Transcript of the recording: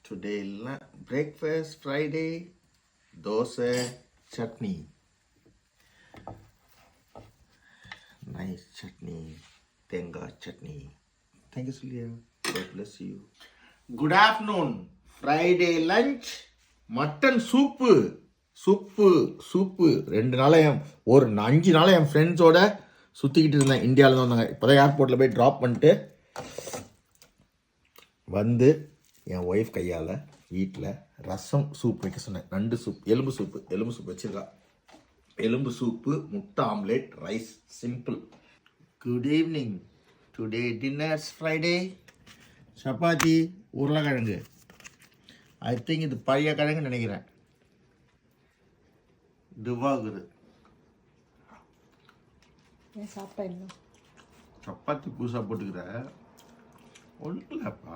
Today breakfast Friday, dosa, chutney. Nice chutney, tenga chutney. Thank you, Celia. God bless you. Good afternoon. Friday lunch, mutton soup. Soup 2 நாளாக ஒரு 5 நாளாக என் ஃப்ரெண்ட்ஸோட சுற்றிக்கிட்டு இருந்தேன். இந்தியாவில் தான் வந்தாங்க. இப்போ தான் ஏர்போர்ட்டில் போய் ட்ராப் பண்ணிட்டு வந்து என் ஒய்ஃப் கையால் வீட்டில் ரசம் சூப் வைக்க சொன்னேன். நண்டு சூப், எலும்பு சூப்பு வச்சுருக்கா. எலும்பு சூப்பு, முட்டை omelette, rice, simple. Good evening. Today dinners Friday. Chapati, உருளைக்கிழங்கு. ஐ திங்க் இது பழைய கிழங்குன்னு நினைக்கிறேன். திவாகுரு சப்பாத்தி புதுசாக போட்டுக்கிற ஒன்றும் இல்லைப்பா.